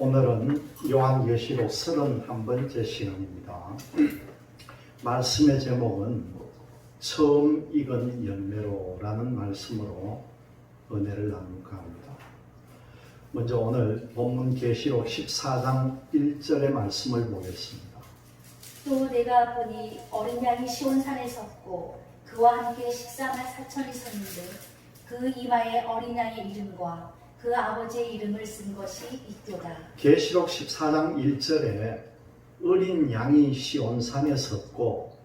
오늘은 요한계시록 31번째 시간입니다. 말씀의 제목은 처음 익은 열매로라는 말씀으로 은혜를 나눌까 합니다. 먼저 오늘 본문 계시록 14장 1절의 말씀을 보겠습니다. 또 내가 보니 어린 양이 시온산에 섰고 그와 함께 14만 4천이 섰는데 그 이마에 어린 양의 이름과 그 아버지의 이름을 쓴 것이 있도다. 계시록 14장 1절에 어린 양이 시온산에 섰고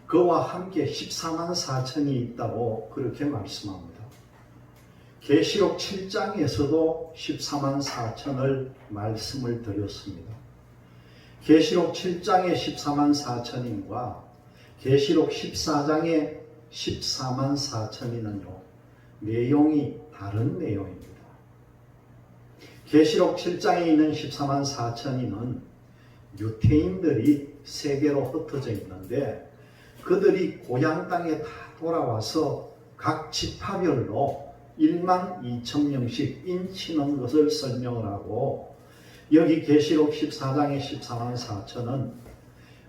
그와 함께 14만 4천이 있다고 그렇게 말씀합니다. 계시록 7장에서도 14만 4천을 말씀을 드렸습니다. 계시록 7장의 14만 4천인과 계시록 14장의 14만 4천이는요, 내용이 다른 내용입니다. 계시록 7장에 있는 14만 4천이는 유태인들이 세계로 흩어져 있는데 그들이 고향 땅에 다 돌아와서 각 지파별로 1만 2천 명씩 인치는 것을 설명을 하고, 여기 계시록 14장의 14만 4천은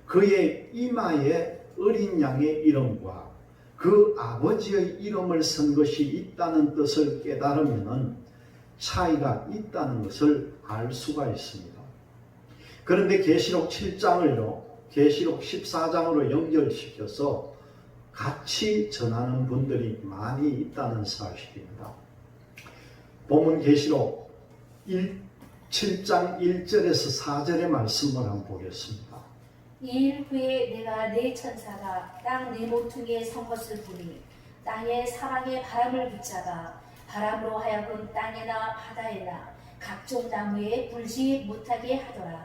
그의 이마에 어린 양의 이름과 그 아버지의 이름을 쓴 것이 있다는 뜻을 깨달으면 차이가 있다는 것을 알 수가 있습니다. 그런데 계시록 7장을요, 계시록 14장으로 연결시켜서 같이 전하는 분들이 많이 있다는 사실입니다. 본문 계시록 7장 1절에서 4절의 말씀을 한번 보겠습니다. 이일 후에 내가 네 천사가 땅 네 모퉁이에 선 것을 보니 땅에 사방에 바람을 붙잡아 바람으로 하여금 땅에나 바다에나 각종 나무에 불지 못하게 하더라.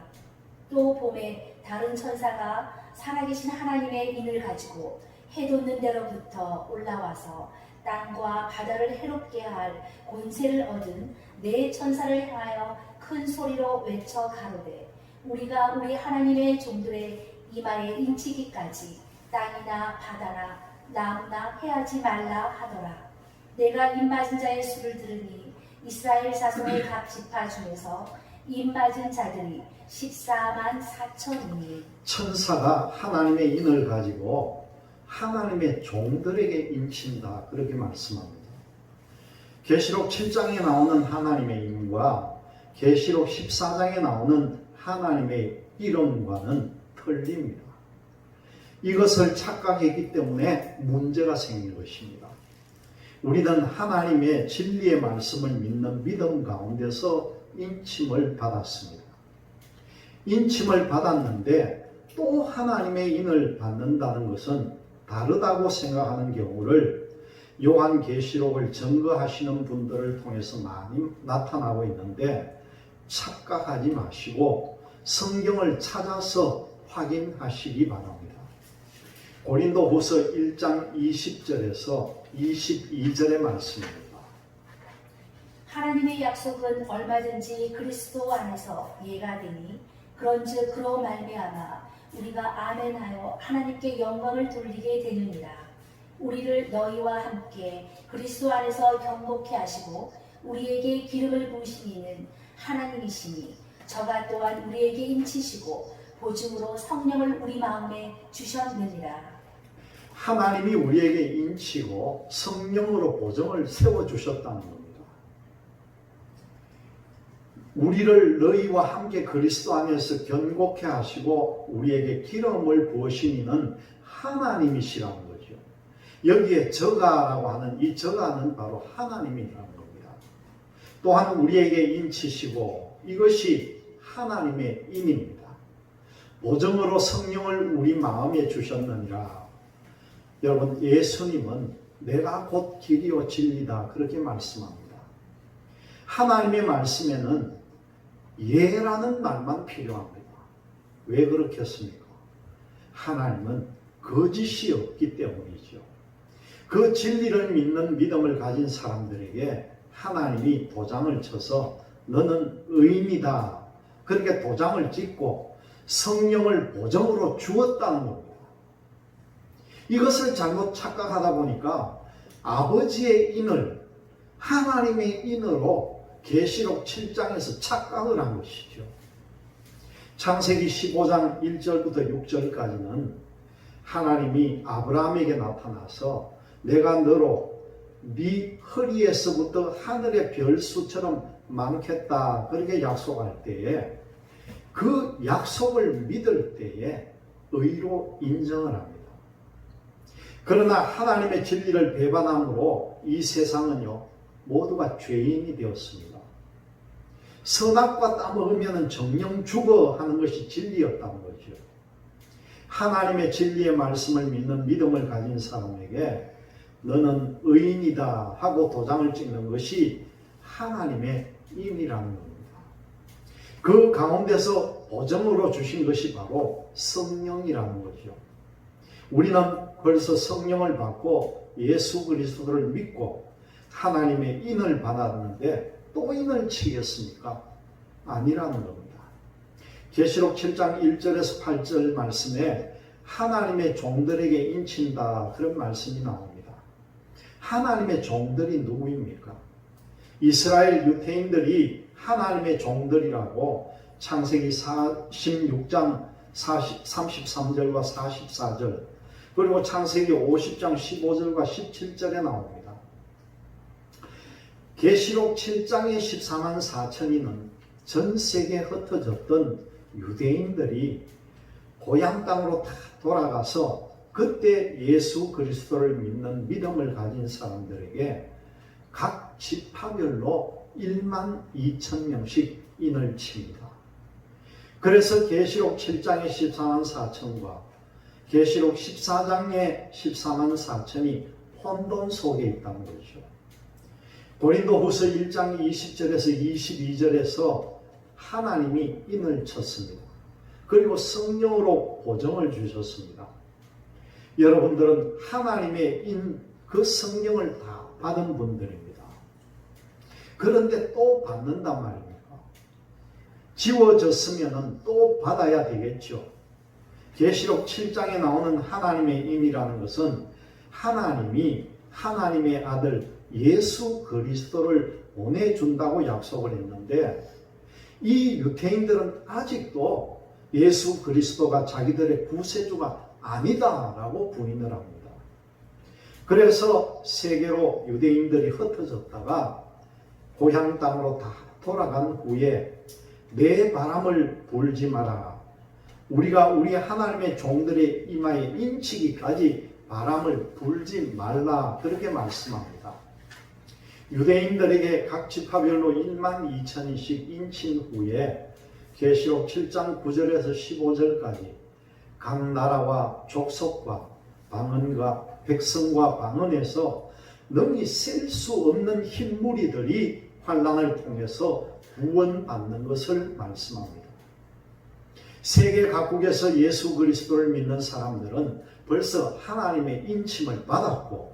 또 봄에 다른 천사가 살아계신 하나님의 인을 가지고 해 돋는 데로부터 올라와서 땅과 바다를 해롭게 할 권세를 얻은 네 천사를 향하여 큰 소리로 외쳐 가로되, 우리가 우리 하나님의 종들의 이마에 인치기까지 땅이나 바다나 나무나 해하지 말라 하더라. 내가 입맞은 자의 수를 들으니 이스라엘 자손의 각 지파 중에서 입맞은 자들이 14만 4천이니 천사가 하나님의 인을 가지고 하나님의 종들에게 인친다, 그렇게 말씀합니다. 계시록 7장에 나오는 하나님의 인과 계시록 14장에 나오는 하나님의 이름과는 틀립니다. 이것을 착각했기 때문에 문제가 생긴 것입니다. 우리는 하나님의 진리의 말씀을 믿는 믿음 가운데서 인침을 받았습니다. 인침을 받았는데 또 하나님의 인을 받는다는 것은 다르다고 생각하는 경우를 요한계시록을 증거하시는 분들을 통해서 많이 나타나고 있는데, 착각하지 마시고 성경을 찾아서 확인하시기 바랍니다. 고린도후서 1장 20절에서 22절의 말씀입니다. 하나님의 약속은 얼마든지 그리스도 안에서 예가 되니 그런즉 그로 말미암아 우리가 아멘하여 하나님께 영광을 돌리게 되느니라. 우리를 너희와 함께 그리스도 안에서 경복케 하시고 우리에게 기름을 부으신 이는 하나님이시니 저가 또한 우리에게 인치시고 보증으로 성령을 우리 마음에 주셨느니라. 하나님이 우리에게 인치고 성령으로 보증을 세워주셨다는 겁니다. 우리를 너희와 함께 그리스도 안에서 견고케 하시고 우리에게 기름을 부으신 이는 하나님이시라는 거죠. 여기에 저가라고 하는 이 저가는 바로 하나님이라는 겁니다. 또한 우리에게 인치시고, 이것이 하나님의 인입니다. 보증으로 성령을 우리 마음에 주셨느니라. 여러분, 예수님은 내가 곧 길이요 진리다, 그렇게 말씀합니다. 하나님의 말씀에는 예라는 말만 필요합니다. 왜 그렇겠습니까? 하나님은 거짓이 없기 때문이죠. 그 진리를 믿는 믿음을 가진 사람들에게 하나님이 도장을 쳐서 너는 의인이다, 그렇게 도장을 찍고 성령을 보증으로 주었다는 겁니다. 이것을 잘못 착각하다 보니까 아버지의 인을 하나님의 인으로 계시록 7장에서 착각을 한 것이죠. 창세기 15장 1절부터 6절까지는 하나님이 아브라함에게 나타나서 내가 너로 네 허리에서부터 하늘의 별수처럼 많겠다 그렇게 약속할 때에 그 약속을 믿을 때에 의로 인정을 합니다. 그러나 하나님의 진리를 배반함으로 이 세상은요 모두가 죄인이 되었습니다. 선악과 따먹으면 정령 죽어 하는 것이 진리였다는 거죠. 하나님의 진리의 말씀을 믿는 믿음을 가진 사람에게 너는 의인이다 하고 도장을 찍는 것이 하나님의 인이라는 겁니다. 그 가운데서 보정으로 주신 것이 바로 성령이라는 거죠. 우리는 벌써 성령을 받고 예수 그리스도를 믿고 하나님의 인을 받았는데 또 인을 치겠습니까? 아니라는 겁니다. 계시록 7장 1절에서 8절 말씀에 하나님의 종들에게 인친다 그런 말씀이 나옵니다. 하나님의 종들이 누구입니까? 이스라엘 유대인들이 하나님의 종들이라고 창세기 16장 33절과 44절 그리고 창세기 50장 15절과 17절에 나옵니다. 계시록 7장의 14만 4천인은 전 세계에 흩어졌던 유대인들이 고향 땅으로 다 돌아가서 그때 예수 그리스도를 믿는 믿음을 가진 사람들에게 각 지파별로 1만 2천 명씩 인을 칩니다. 그래서 계시록 7장의 14만 4천과 계시록 14장의 14만 4천이 혼돈 속에 있다는 거죠. 고린도후서 1장 20절에서 22절에서 하나님이 인을 쳤습니다. 그리고 성령으로 보정을 주셨습니다. 여러분들은 하나님의 인, 그 성령을 다 받은 분들입니다. 그런데 또 받는단 말입니까? 지워졌으면 또 받아야 되겠죠. 계시록 7장에 나오는 하나님의 인이라는 것은 하나님이 하나님의 아들 예수 그리스도를 보내준다고 약속을 했는데 이 유대인들은 아직도 예수 그리스도가 자기들의 구세주가 아니다라고 부인을 합니다. 그래서 세계로 유대인들이 흩어졌다가 고향 땅으로 다 돌아간 후에 내 바람을 불지 마라. 우리가 우리 하나님의 종들의 이마에 인치기까지 바람을 불지 말라 그렇게 말씀합니다. 유대인들에게 각 지파별로 1만 2천인씩 인친 후에 계시록 7장 9절에서 15절까지 각 나라와 족속과 방언과 백성과 방언에서 능히 셀 수 없는 흰 무리들이 환난을 통해서 구원받는 것을 말씀합니다. 세계 각국에서 예수 그리스도를 믿는 사람들은 벌써 하나님의 인침을 받았고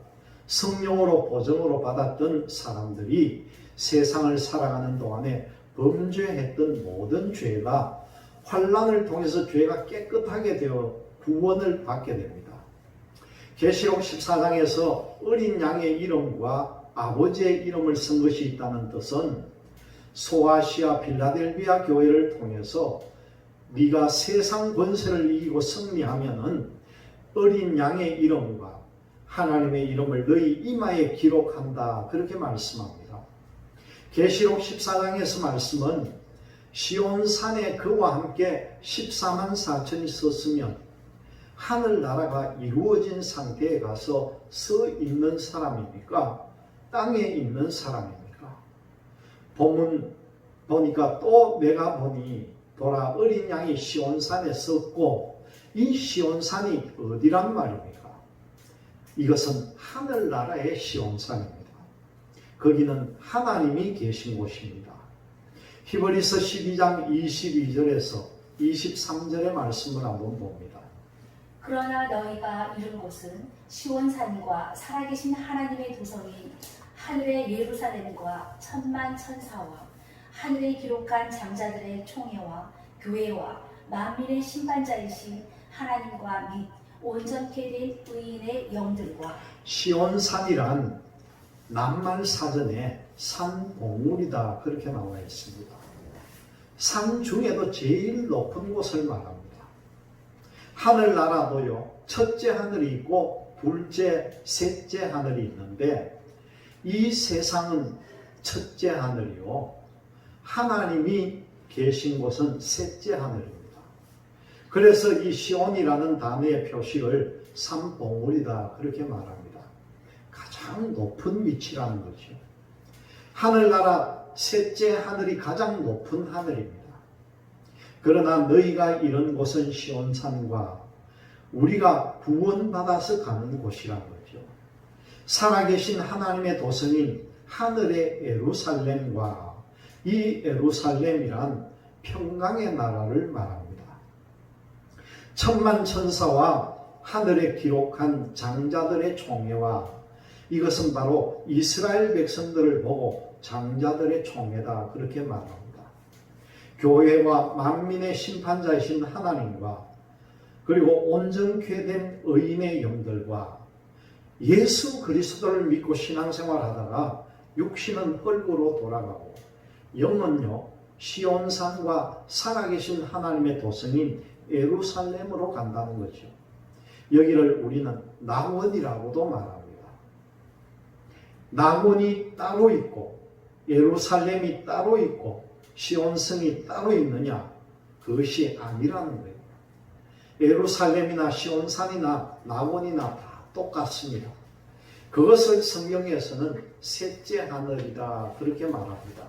성령으로 보정으로 받았던 사람들이 세상을 살아가는 동안에 범죄했던 모든 죄가 환난을 통해서 죄가 깨끗하게 되어 구원을 받게 됩니다. 계시록 14장에서 어린 양의 이름과 아버지의 이름을 쓴 것이 있다는 뜻은 소아시아 빌라델비아 교회를 통해서 네가 세상 권세를 이기고 승리하면은 어린 양의 이름과 하나님의 이름을 너희 이마에 기록한다 그렇게 말씀합니다. 계시록 14장에서 말씀은 시온산에 그와 함께 14만 4천이 섰으면 하늘나라가 이루어진 상태에 가서 서 있는 사람입니까? 땅에 있는 사람입니까? 본문 보니까 또 내가 보니 보라 어린 양이 시온산에 섰고 이 시온산이 어디란 말입니까? 이것은 하늘나라의 시온산입니다. 거기는 하나님이 계신 곳입니다. 히브리서 12장 22절에서 23절의 말씀을 한번 봅니다. 그러나 너희가 이룬 곳은 시온산과 살아계신 하나님의 도성인 하늘의 예루살렘과 천만 천사와 하늘에 기록한 장자들의 총회와 교회와 만민의 심판자이신 하나님과 및 온전케 된 의인의 영들과 시온산이란 낱말 사전에 산봉우리다 그렇게 나와 있습니다. 산 중에도 제일 높은 곳을 말합니다. 하늘나라도요, 첫째 하늘이 있고 둘째, 셋째 하늘이 있는데 이 세상은 첫째 하늘이요, 하나님이 계신 곳은 셋째 하늘입니다. 그래서 이 시온이라는 단어의 표시를 산봉우리다 그렇게 말합니다. 가장 높은 위치라는 거죠. 하늘나라 셋째 하늘이 가장 높은 하늘입니다. 그러나 너희가 이런 곳은 시온산과 우리가 구원받아서 가는 곳이라는 거죠. 살아계신 하나님의 도성인 하늘의 예루살렘과 이 예루살렘이란 평강의 나라를 말합니다. 천만 천사와 하늘에 기록한 장자들의 총회와 이것은 바로 이스라엘 백성들을 보고 장자들의 총회다 그렇게 말합니다. 교회와 만민의 심판자이신 하나님과 그리고 온전케 된 의인의 영들과 예수 그리스도를 믿고 신앙생활하다가 육신은 흙으로 돌아가고 영은요 시온산과 살아계신 하나님의 도성인 예루살렘으로 간다는 거죠. 여기를 우리는 낙원이라고도 말합니다. 낙원이 따로 있고 예루살렘이 따로 있고 시온성이 따로 있느냐? 그것이 아니라는 거예요. 예루살렘이나 시온산이나 낙원이나 다 똑같습니다. 그것을 성경에서는 셋째 하늘이다 그렇게 말합니다.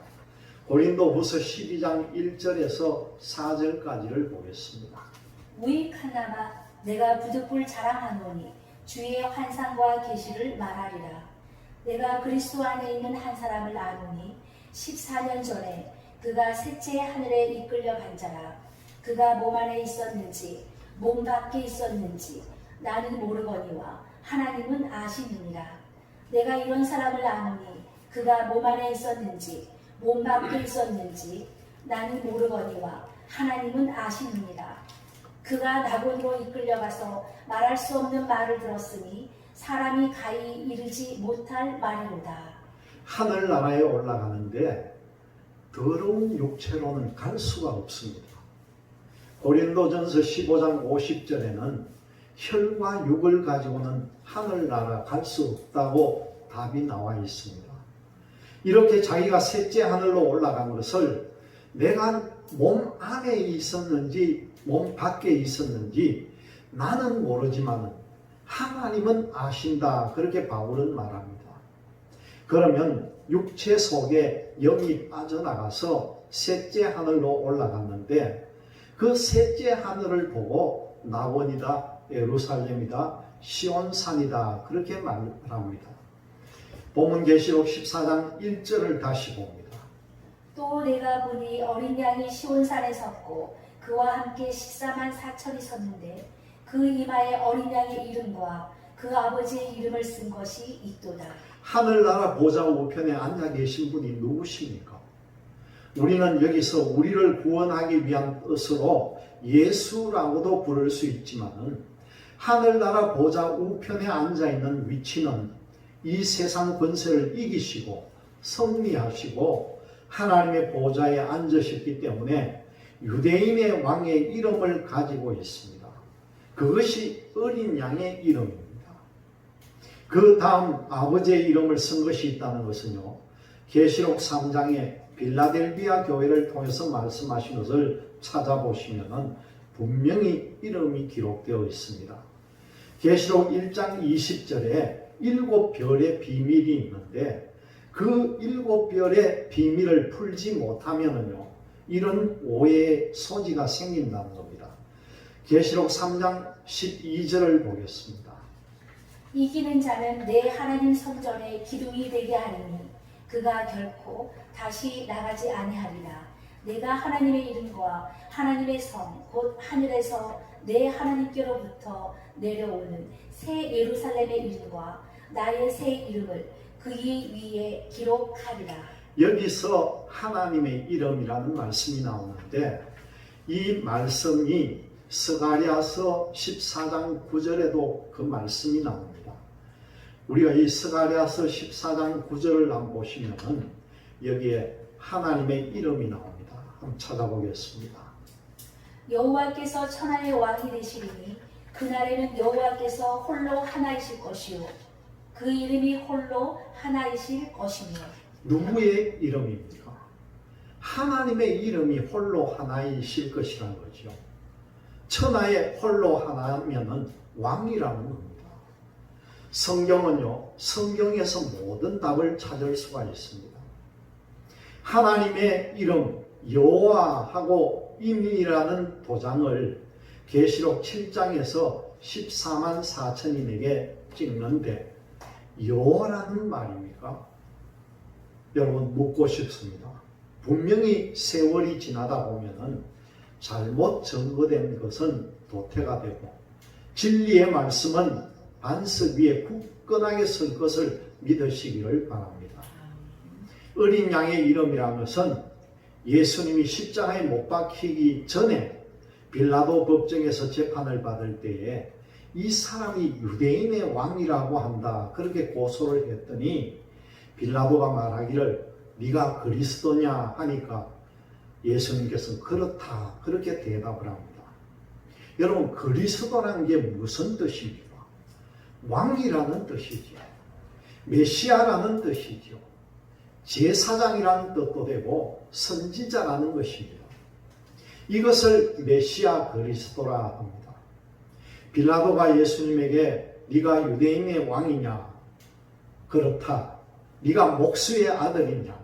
고린도후서 12장 1절에서 4절까지를 보겠습니다. 무익하나마 내가 부득불 자랑하노니 주의 환상과 계시를 말하리라. 내가 그리스도 안에 있는 한 사람을 아노니 14년 전에 그가 셋째 하늘에 이끌려 간 자라. 그가 몸 안에 있었는지 몸 밖에 있었는지 나는 모르거니와 하나님은 아시느니라. 내가 이런 사람을 아노니 그가 몸 안에 있었는지 몸 밖에 있었는지 나는 모르거니와 하나님은 아시느니라. 그가 낙원으로 이끌려가서 말할 수 없는 말을 들었으니 사람이 가히 이르지 못할 말이로다. 하늘나라에 올라가는데 더러운 육체로는 갈 수가 없습니다. 고린도전서 15장 50절에는 혈과 육을 가지고는 하늘나라 갈 수 없다고 답이 나와 있습니다. 이렇게 자기가 셋째 하늘로 올라간 것을 내가 몸 안에 있었는지 몸 밖에 있었는지 나는 모르지만 하나님은 아신다 그렇게 바울은 말합니다. 그러면 육체 속에 영이 빠져나가서 셋째 하늘로 올라갔는데 그 셋째 하늘을 보고 낙원이다, 예루살렘이다, 시온산이다 그렇게 말합니다. 본문 계시록 14장 1절을 다시 봅니다. 또 내가 보니 어린 양이 시온산에 섰고 그와 함께 14만 4천이 섰는데 그 이마에 어린 양의 이름과 그 아버지의 이름을 쓴 것이 있도다. 하늘나라 보좌 우편에 앉아 계신 분이 누구십니까? 우리는 여기서 우리를 구원하기 위한 뜻으로 예수라고도 부를 수 있지만 하늘나라 보좌 우편에 앉아있는 위치는 이 세상 권세를 이기시고 승리하시고 하나님의 보좌에 앉으셨기 때문에 유대인의 왕의 이름을 가지고 있습니다. 그것이 어린 양의 이름입니다. 그 다음 아버지의 이름을 쓴 것이 있다는 것은요, 계시록 3장에 빌라델비아 교회를 통해서 말씀하신 것을 찾아보시면 분명히 이름이 기록되어 있습니다. 계시록 1장 20절에 7별의 비밀이 있는데 그 7별의 비밀을 풀지 못하면요 이런 오해의 소지가 생긴다는 겁니다. 계시록 3장 12절을 보겠습니다. 이기는 자는 내 하나님 성전에 기둥이 되게 하리니 그가 결코 다시 나가지 아니하리라. 내가 하나님의 이름과 하나님의 성 곧 하늘에서 내 하나님께로부터 내려오는 새 예루살렘의 이름과 나의 새 이름을 그의 위에 기록하리라. 여기서 하나님의 이름이라는 말씀이 나오는데 이 말씀이 스가랴서 14장 9절에도 그 말씀이 나옵니다. 우리가 이 스가랴서 14장 9절을 한번 보시면은 여기에 하나님의 이름이 나옵니다. 한번 찾아보겠습니다. 여호와께서 천하의 왕이 되시리니 그날에는 여호와께서 홀로 하나이실 것이요 그 이름이 홀로 하나이실 것이며. 누구의 이름입니까? 하나님의 이름이 홀로 하나이실 것이라는 거죠. 천하의 홀로 하나면은 왕이라는 겁니다. 성경은요, 성경에서 모든 답을 찾을 수가 있습니다. 하나님의 이름 여호와하고 임이라는 도장을 계시록 7장에서 14만 4천인에게 찍는데 여호와라는 말입니까? 여러분 묻고 싶습니다. 분명히 세월이 지나다 보면은 잘못 증거된 것은 도태가 되고 진리의 말씀은 반석 위에 굳건하게 설 것을 믿으시기를 바랍니다. 어린 양의 이름이라는 것은 예수님이 십자가에 못 박히기 전에 빌라도 법정에서 재판을 받을 때에 이 사람이 유대인의 왕이라고 한다 그렇게 고소를 했더니 빌라도가 말하기를 네가 그리스도냐 하니까 예수님께서는 그렇다 그렇게 대답을 합니다. 여러분 그리스도라는 게 무슨 뜻입니까? 왕이라는 뜻이죠. 메시아라는 뜻이죠. 제사장이라는 뜻도 되고 선지자라는 것입니다. 이것을 메시아 그리스도라 합니다. 빌라도가 예수님에게 네가 유대인의 왕이냐? 그렇다. 네가 목수의 아들이냐?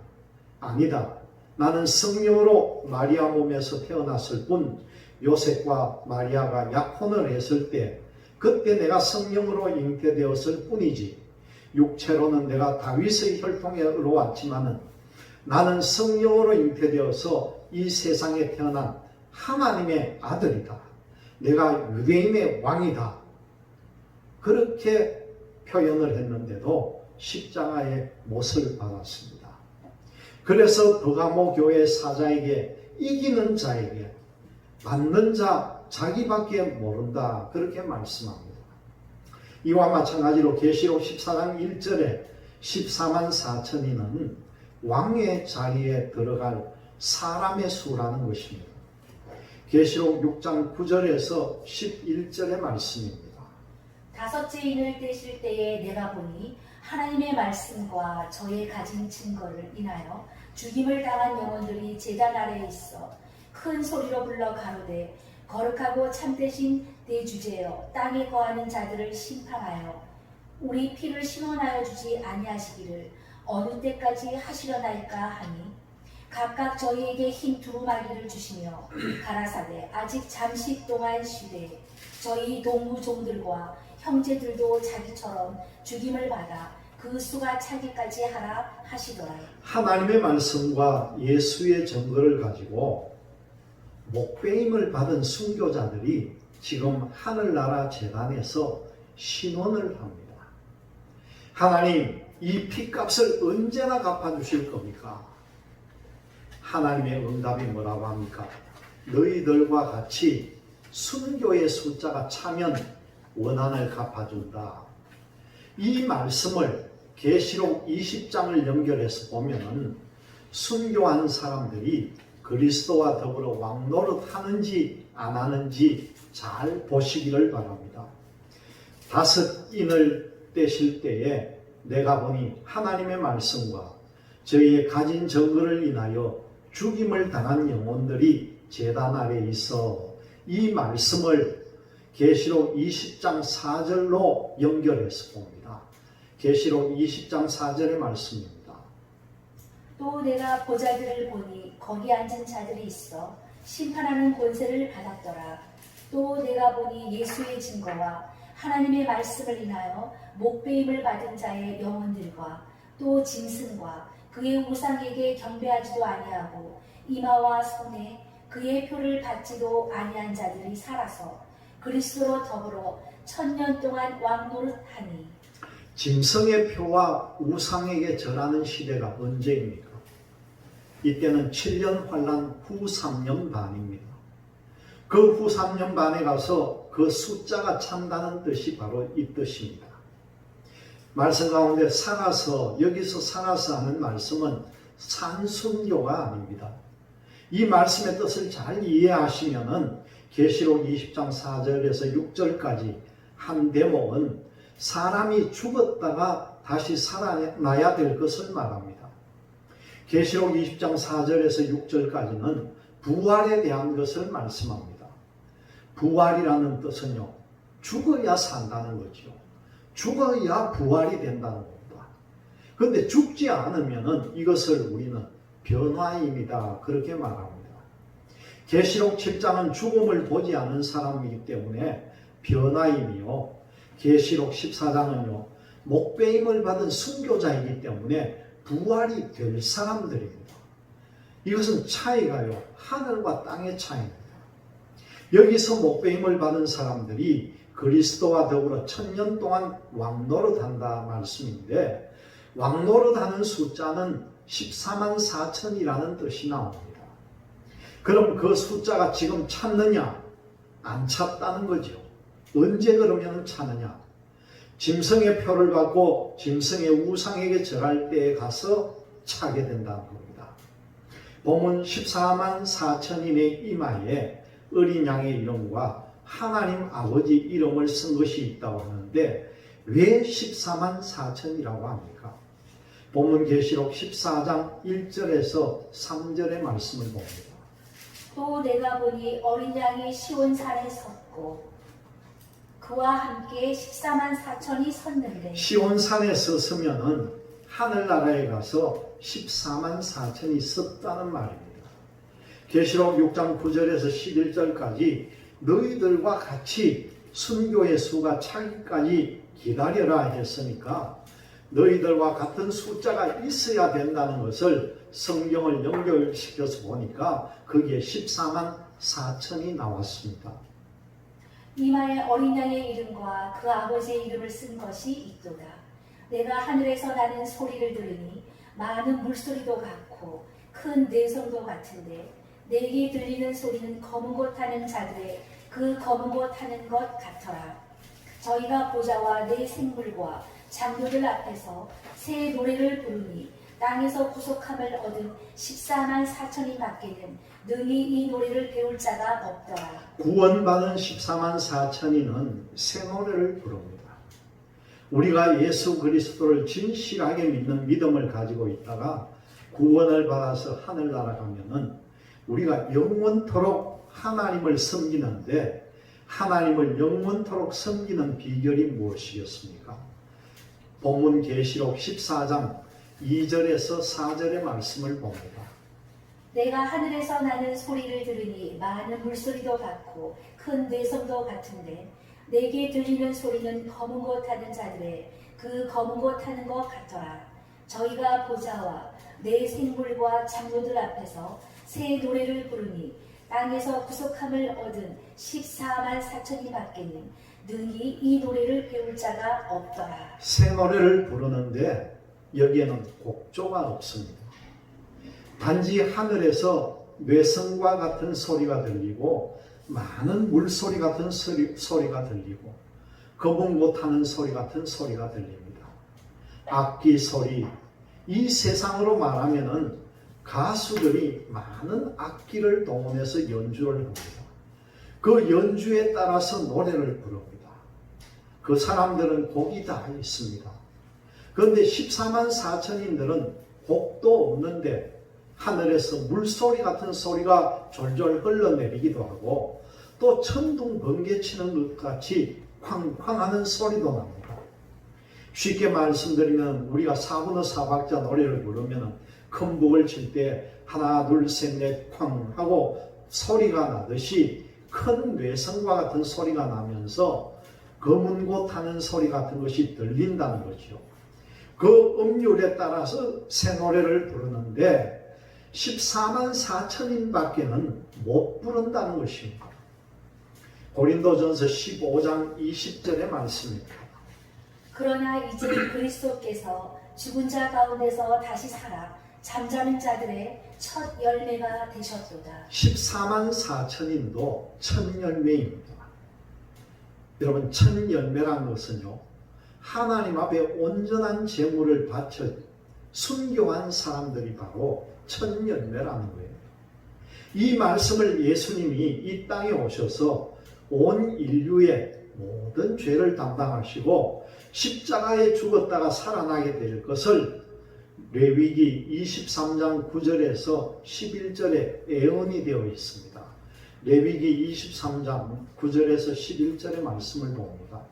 아니다. 나는 성령으로 마리아 몸에서 태어났을 뿐 요셉과 마리아가 약혼을 했을 때 그때 내가 성령으로 잉태되었을 뿐이지 육체로는 내가 다윗의 혈통에 의로왔지만은 나는 성령으로 잉태되어서 이 세상에 태어난 하나님의 아들이다. 내가 유대인의 왕이다. 그렇게 표현을 했는데도 십자가의 못을 받았습니다. 그래서 버가모 교회 사자에게 이기는 자에게 맞는 자 자기밖에 모른다 그렇게 말씀합니다. 이와 마찬가지로 계시록 14장 1절에 14만 4천인은 왕의 자리에 들어갈 사람의 수라는 것입니다. 계시록 6장 9절에서 11절의 말씀입니다. 다섯째 인을 떼실 때에 내가 보니 하나님의 말씀과 저의 가진 증거를 인하여 죽임을 당한 영혼들이 제단 아래에 있어 큰 소리로 불러 가로되 거룩하고 참되신 대주제여 땅에 거하는 자들을 심판하여 우리 피를 신원하여 주지 아니하시기를 어느 때까지 하시려나이까 하니 각각 저희에게 흰 두루마기를 주시며 가라사대 아직 잠시 동안 쉬되 저희 동무 종들과 형제들도 자기처럼 죽임을 받아 그 수가 차기까지 하라 하시더라. 하나님의 말씀과 예수의 증거를 가지고 목배임을 받은 순교자들이 지금 하늘나라 제단에서 신원을 합니다. 하나님, 이 피값을 언제나 갚아주실 겁니까? 하나님의 응답이 뭐라고 합니까? 너희들과 같이 순교의 숫자가 차면 원한을 갚아준다. 이 말씀을 계시록 20장을 연결해서 보면은 순교한 사람들이 그리스도와 더불어 왕노릇 하는지 안 하는지 잘 보시기를 바랍니다. 다섯 인을 떼실 때에 내가 보니 하나님의 말씀과 저희의 가진 증거를 인하여 죽임을 당한 영혼들이 제단 아래에 있어 이 말씀을 계시록 20장 4절로 연결해서 봅니다. 계시록 20장 4절의 말씀입니다. 또 내가 보자들을 보니 거기 앉은 자들이 있어 심판하는 권세를 받았더라. 또 내가 보니 예수의 증거와 하나님의 말씀을 인하여 목배임을 받은 자의 영혼들과 또 짐승과 그의 우상에게 경배하지도 아니하고 이마와 손에 그의 표를 받지도 아니한 자들이 살아서 그리스도로 더불어 1000년 동안 왕노릇하니. 짐승의 표와 우상에게 절하는 시대가 언제입니까? 이때는 7년 환란 후 3년 반입니다. 그 후 3년 반에 가서 그 숫자가 찬다는 뜻이 바로 이 뜻입니다. 말씀 가운데 살아서, 여기서 살아서 하는 말씀은 산순교가 아닙니다. 이 말씀의 뜻을 잘 이해하시면은 계시록 20장 4절에서 6절까지 한 대목은 사람이 죽었다가 다시 살아나야 될 것을 말합니다. 계시록 20장 4절에서 6절까지는 부활에 대한 것을 말씀합니다. 부활이라는 뜻은요, 죽어야 산다는 거죠. 죽어야 부활이 된다는 겁니다. 그런데 죽지 않으면은 이것을 우리는 변화임이다, 그렇게 말합니다. 계시록 7장은 죽음을 보지 않은 사람이기 때문에 변화임이요, 계시록 14장은요 목배임을 받은 순교자이기 때문에 부활이 될 사람들입니다. 이것은 차이가요, 하늘과 땅의 차이입니다. 여기서 목배임을 받은 사람들이 그리스도와 더불어 1000년 동안 왕노릇한다 말씀인데, 왕노릇하는 숫자는 14만 4천이라는 뜻이 나옵니다. 그럼 그 숫자가 지금 찼느냐? 안 찼다는 거죠. 언제 그러면 차느냐? 짐승의 표를 받고 짐승의 우상에게 절할 때에 가서 차게 된다는 겁니다. 본문 14만 4천인의 이마에 어린 양의 이름과 하나님 아버지 이름을 쓴 것이 있다고 하는데 왜 14만 4천이라고 합니까? 본문 계시록 14장 1절에서 3절의 말씀을 봅니다. 또 내가 보니 어린 양이 시온산에 섰고 그와 함께 14만 4천이 섰는데, 시온산에 서서면은 하늘나라에 가서 14만 4천이 섰다는 말입니다. 계시록 6장 9절에서 11절까지 너희들과 같이 순교의 수가 차기까지 기다려라 했으니까 너희들과 같은 숫자가 있어야 된다는 것을 성경을 연결시켜서 보니까 거기에 14만 4천이 나왔습니다. 이마에 어린 양의 이름과 그 아버지의 이름을 쓴 것이 있도다. 내가 하늘에서 나는 소리를 들으니 많은 물소리도 같고 큰 내성도 같은데, 내게 들리는 소리는 검은 곳 타는 자들의 그 검은 곳 타는 것 같더라. 저희가 보좌와 내 생물과 장로들 앞에서 새 노래를 부르니 땅에서 구속함을 얻은 14만 4천인 밖에는 능히 이 노래를 배울 자가 없더라. 구원받은 14만 4천인은 새 노래를 부릅니다. 우리가 예수 그리스도를 진실하게 믿는 믿음을 가지고 있다가 구원을 받아서 하늘나라 가면은 우리가 영원토록 하나님을 섬기는데, 하나님을 영원토록 섬기는 비결이 무엇이겠습니까? 본문 계시록 14장 2절에서 4절의 말씀을 봅니다. 내가 하늘에서 나는 소리를 들으니 많은 물소리도 같고 큰 뇌성도 같은데, 내게 들리는 소리는 검은 곳 타는 자들의 그 검은 곳 타는 것 같더라. 저희가 보좌와 내 생물과 장로들 앞에서 새 노래를 부르니 땅에서 구속함을 얻은 14만 4천이 밖에는 능히 이 노래를 배울 자가 없더라. 새 노래를 부르는데 여기에는 곡조가 없습니다. 단지 하늘에서 뇌성과 같은 소리가 들리고 많은 물소리 같은 소리가 들리고 검은 곳 타는 소리 같은 소리가 들립니다. 악기 소리, 이 세상으로 말하면은 가수들이 많은 악기를 동원해서 연주를 합니다. 그 연주에 따라서 노래를 부릅니다. 그 사람들은 곡이 다 있습니다. 그런데 14만 4천인들은 곡도 없는데 하늘에서 물소리 같은 소리가 졸졸 흘러내리기도 하고 또 천둥 번개 치는 것 같이 쾅쾅 하는 소리도 납니다. 쉽게 말씀드리면 우리가 사분의 사박자 노래를 부르면 큰 북을 칠 때 하나 둘 셋 넷 쾅 하고 소리가 나듯이 큰 뇌성과 같은 소리가 나면서 검은 곳 하는 소리 같은 것이 들린다는 거죠. 그 음률에 따라서 새 노래를 부르는데 14만 4천인 밖에는 못 부른다는 것입니다. 고린도전서 15장 20절의 말씀입니다. 그러나 이제 그리스도께서 죽은 자 가운데서 다시 살아 잠자는 자들의 첫 열매가 되셨도다. 14만 4천인도 첫 열매입니다. 여러분, 첫 열매란 것은요, 하나님 앞에 온전한 제물을 바쳐 순교한 사람들이 바로 첫 열매라는 거예요. 이 말씀을 예수님이 이 땅에 오셔서 온 인류의 모든 죄를 담당하시고 십자가에 죽었다가 살아나게 될 것을 레위기 23장 9절에서 11절에 예언이 되어 있습니다. 레위기 23장 9절에서 11절의 말씀을 봅니다.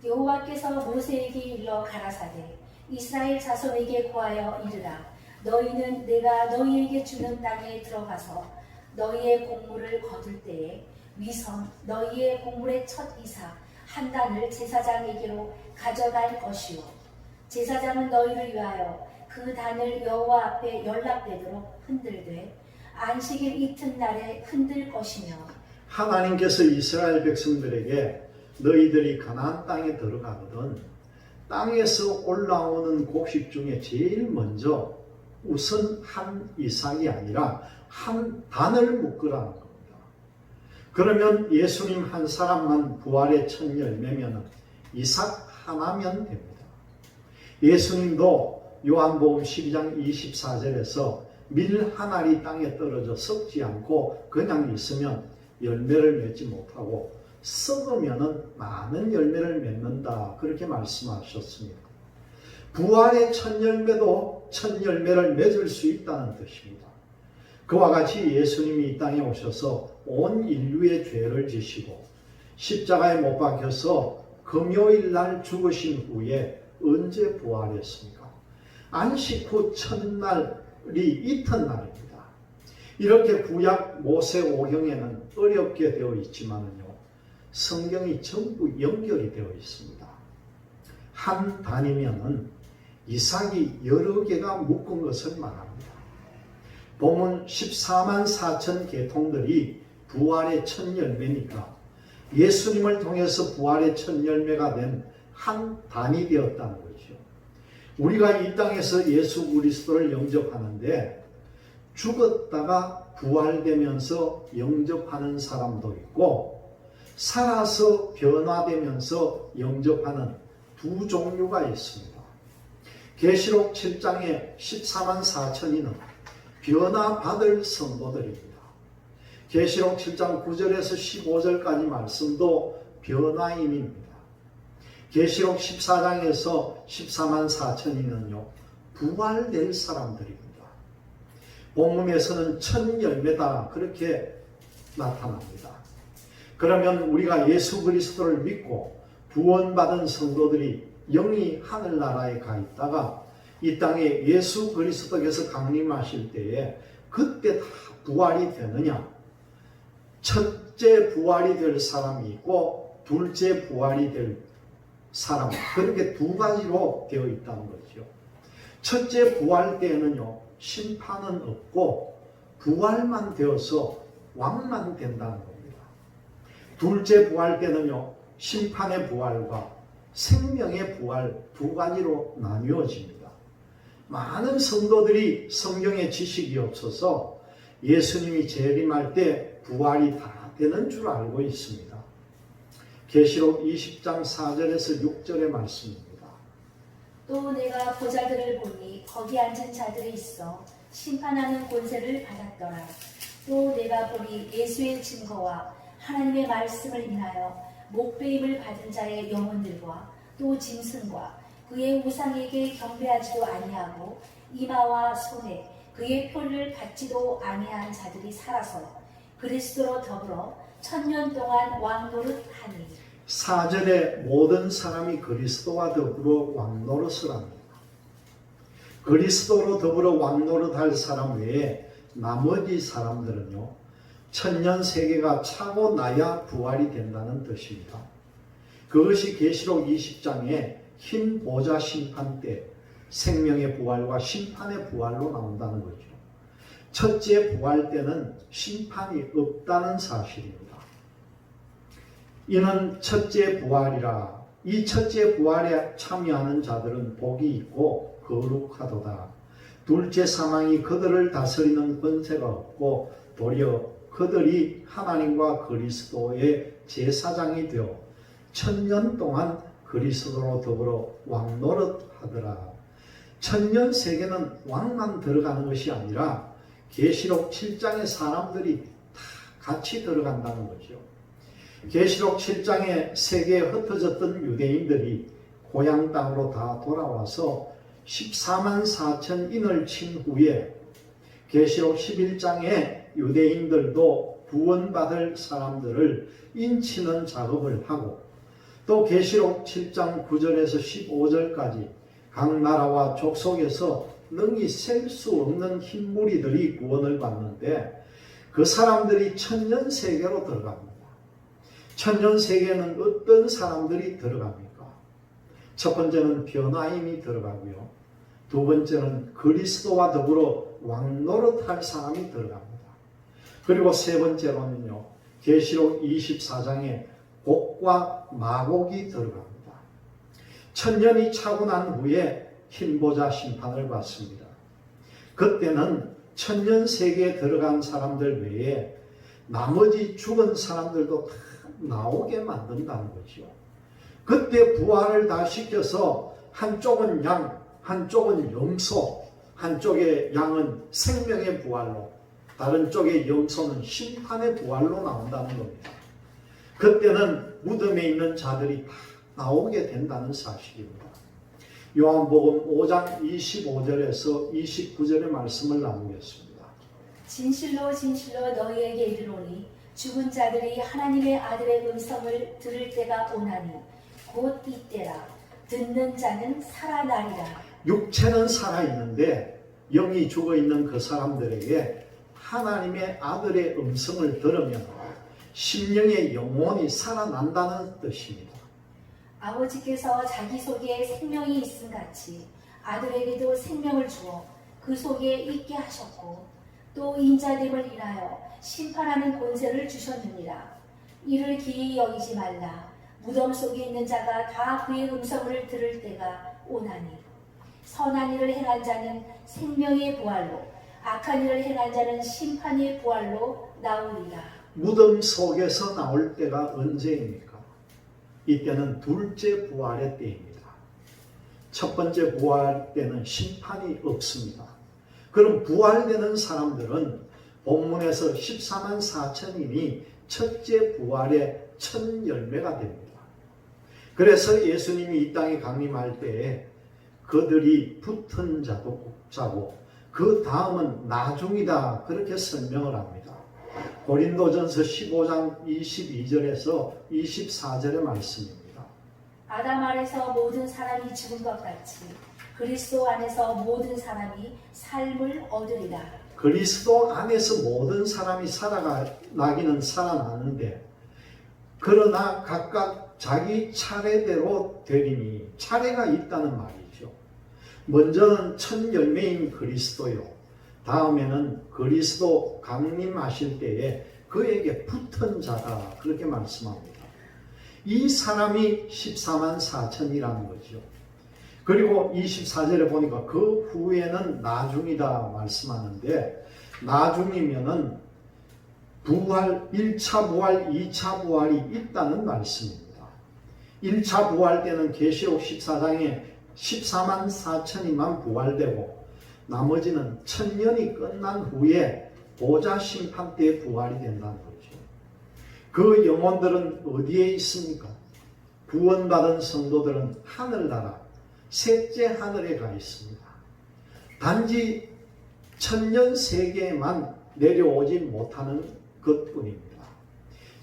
여호와께서 모세에게 일러 가라사대 이스라엘 자손에게 고하여 이르라 너희는 내가 너희에게 주는 땅에 들어가서 너희의 곡물을 거둘 때에 위선 너희의 곡물의 첫 이삭 한 단을 제사장에게로 가져갈 것이요 제사장은 너희를 위하여 그 단을 여호와 앞에 연락되도록 흔들되 안식일 이튿날에 흔들 것이며 하나님께서 이스라엘 백성들에게 너희들이 가나안 땅에 들어가거든 땅에서 올라오는 곡식 중에 제일 먼저 우선 한 이삭이 아니라 한 단을 묶으라는 겁니다. 그러면 예수님 한 사람만 부활의 첫 열매면 이삭 하나면 됩니다. 예수님도 요한복음 12장 24절에서 밀 한 알이 땅에 떨어져 썩지 않고 그냥 있으면 열매를 맺지 못하고 썩으면 많은 열매를 맺는다 그렇게 말씀하셨습니다. 부활의 첫 열매도 첫 열매를 맺을 수 있다는 뜻입니다. 그와 같이 예수님이 이 땅에 오셔서 온 인류의 죄를 지시고 십자가에 못 박혀서 금요일 날 죽으신 후에 언제 부활했습니까? 안식 후 첫날이 이튿날입니다. 이렇게 구약 모세오경에는 어렵게 되어 있지만요, 성경이 전부 연결이 되어 있습니다. 한 단이면은 이삭이 여러 개가 묶은 것을 말합니다. 본문 14만 4천 계통들이 부활의 첫 열매니까 예수님을 통해서 부활의 첫 열매가 된 한 단이 되었다는 거죠. 우리가 이 땅에서 예수 그리스도를 영접하는데 죽었다가 부활되면서 영접하는 사람도 있고 살아서 변화되면서 영접하는 두 종류가 있습니다. 계시록 7장에 14만 4천이는 변화받을 성도들입니다. 계시록 7장 9절에서 15절까지 말씀도 변화임입니다. 계시록 14장에서 14만 4천이는요 부활될 사람들입니다. 본문에서는 첫 열매다 그렇게 나타납니다. 그러면 우리가 예수 그리스도를 믿고 구원받은 성도들이 영이 하늘나라에 가 있다가 이 땅에 예수 그리스도께서 강림하실 때에 그때 다 부활이 되느냐? 첫째 부활이 될 사람이 있고 둘째 부활이 될 사람, 그렇게 두 가지로 되어 있다는 거죠. 첫째 부활 때에는요 심판은 없고 부활만 되어서 왕만 된다는 겁니다. 둘째 부활 때는요 심판의 부활과 생명의 부활 두 가지로 나뉘어집니다. 많은 성도들이 성경의 지식이 없어서 예수님이 재림할 때 부활이 다 되는 줄 알고 있습니다. 계시록 20장 4절에서 6절의 말씀입니다. 또 내가 보자들을 보니 거기 앉은 자들이 있어 심판하는 권세를 받았더라. 또 내가 보니 예수의 증거와 하나님의 말씀을 인하여 목배임을 받은 자의 영혼들과 또 짐승과 그의 우상에게 경배하지도 아니하고 이마와 손에 그의 표를 받지도 아니한 자들이 살아서 그리스도로 더불어 1000년 동안 왕노릇하니 4절에 모든 사람이 그리스도와 더불어 왕노릇을 합니다. 그리스도로 더불어 왕노릇할 사람 외에 나머지 사람들은요 1000년 세계가 차고 나야 부활이 된다는 뜻입니다. 그것이 계시록 20장에 흰 보좌 심판 때 생명의 부활과 심판의 부활로 나온다는 거죠. 첫째 부활 때는 심판이 없다는 사실입니다. 이는 첫째 부활이라. 이 첫째 부활에 참여하는 자들은 복이 있고 거룩하도다. 둘째 사망이 그들을 다스리는 권세가 없고 도리어 그들이 하나님과 그리스도의 제사장이 되어 1000년 동안 그리스도로 더불어 왕노릇하더라. 천년 세계는 왕만 들어가는 것이 아니라 계시록 7장의 사람들이 다 같이 들어간다는 거죠. 계시록 7장에 세계에 흩어졌던 유대인들이 고향 땅으로 다 돌아와서 14만 4천인을 친 후에 계시록 11장에 유대인들도 구원받을 사람들을 인치는 작업을 하고 또 계시록 7장 9절에서 15절까지 각 나라와 족속에서 능히 셀 수 없는 흰 무리들이 구원을 받는데 그 사람들이 천년 세계로 들어갑니다. 천년 세계에는 어떤 사람들이 들어갑니까? 첫 번째는 변화임이 들어가고요. 두 번째는 그리스도와 더불어 왕노릇할 사람이 들어갑니다. 그리고 세 번째로는요, 계시록 24장에 곡과 마곡이 들어갑니다. 천년이 차고 난 후에 흰보자 심판을 받습니다. 그때는 천년 세계에 들어간 사람들 외에 나머지 죽은 사람들도 다 나오게 만든다는 거죠. 그때 부활을 다 시켜서 한쪽은 양, 한쪽은 염소, 한쪽의 양은 생명의 부활로, 다른 쪽의 염소는 심판의 부활로 나온다는 겁니다. 그때는 무덤에 있는 자들이 다 나오게 된다는 사실입니다. 요한복음 5장 25절에서 29절의 말씀을 나누겠습니다. 진실로 진실로 너희에게 이르노니 죽은 자들이 하나님의 아들의 음성을 들을 때가 오나니 곧 이때라. 듣는 자는 살아나리라. 육체는 살아있는데 영이 죽어있는 그 사람들에게 하나님의 아들의 음성을 들으면 심령의 영혼이 살아난다는 뜻입니다. 아버지께서 자기 속에 생명이 있음 같이 아들에게도 생명을 주어 그 속에 있게 하셨고 또 인자됨을 인하여 심판하는 권세를 주셨느니라. 이를 기이 여기지 말라. 무덤 속에 있는 자가 다 그의 음성을 들을 때가 오나니 선한 일을 행한 자는 생명의 부활로 악한 일을 행한 자는 심판의 부활로 나오리라. 무덤 속에서 나올 때가 언제입니까? 이때는 둘째 부활의 때입니다. 첫 번째 부활 때는 심판이 없습니다. 그럼 부활되는 사람들은 본문에서 14만 4천인이 첫째 부활의 첫 열매가 됩니다. 그래서 예수님이 이 땅에 강림할 때에 그들이 붙은 자도 자고 그 다음은 나중이다 그렇게 설명을 합니다. 고린도전서 15장 22절에서 24절의 말씀입니다. 아담 아래서 모든 사람이 죽은 것 같이 그리스도 안에서 모든 사람이 삶을 얻으리라. 그리스도 안에서 모든 사람이 살아나기는 살아나는데 그러나 각각 자기 차례대로 되리니 차례가 있다는 말이죠. 먼저는 첫 열매인 그리스도요. 다음에는 그리스도 강림하실 때에 그에게 붙은 자다 그렇게 말씀합니다. 이 사람이 14만 4천이라는 거죠. 그리고 24절에 보니까 그 후에는 나중이다 말씀하는데 나중이면은 부활, 1차 부활, 2차 부활이 있다는 말씀입니다. 1차 부활 때는 계시록 14장에 14만 4천이만 부활되고 나머지는 천년이 끝난 후에 보좌 심판 때 부활이 된다는 거죠. 그 영혼들은 어디에 있습니까? 구원받은 성도들은 하늘나라 셋째 하늘에 가 있습니다. 단지 천년 세계에만 내려오지 못하는 것뿐입니다.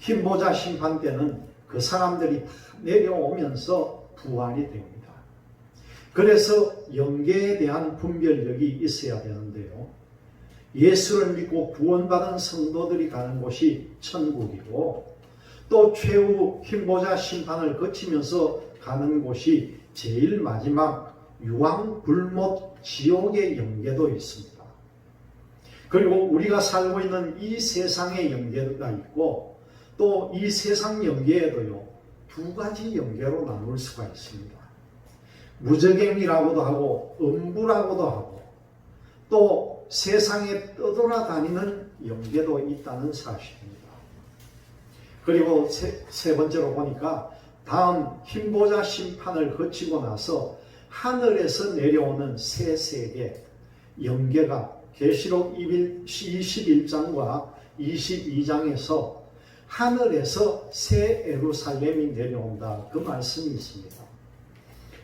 흰보좌 심판 때는 그 사람들이 다 내려오면서 부활이 됩니다. 그래서 영계에 대한 분별력이 있어야 되는데요. 예수를 믿고 구원받은 성도들이 가는 곳이 천국이고 또 최후 흰보좌 심판을 거치면서 가는 곳이 제일 마지막 유황불못 지옥의 영계도 있습니다. 그리고 우리가 살고 있는 이 세상의 영계가 있고 또 이 세상 영계에도요 두 가지 영계로 나눌 수가 있습니다. 무저갱이라고도 하고 음부라고도 하고 또 세상에 떠돌아다니는 영계도 있다는 사실입니다. 그리고 세 번째로 보니까 다음 흰보좌 심판을 거치고 나서 하늘에서 내려오는 새 세계, 영계가 계시록 21장과 22장에서 하늘에서 새 예루살렘이 내려온다. 그 말씀이 있습니다.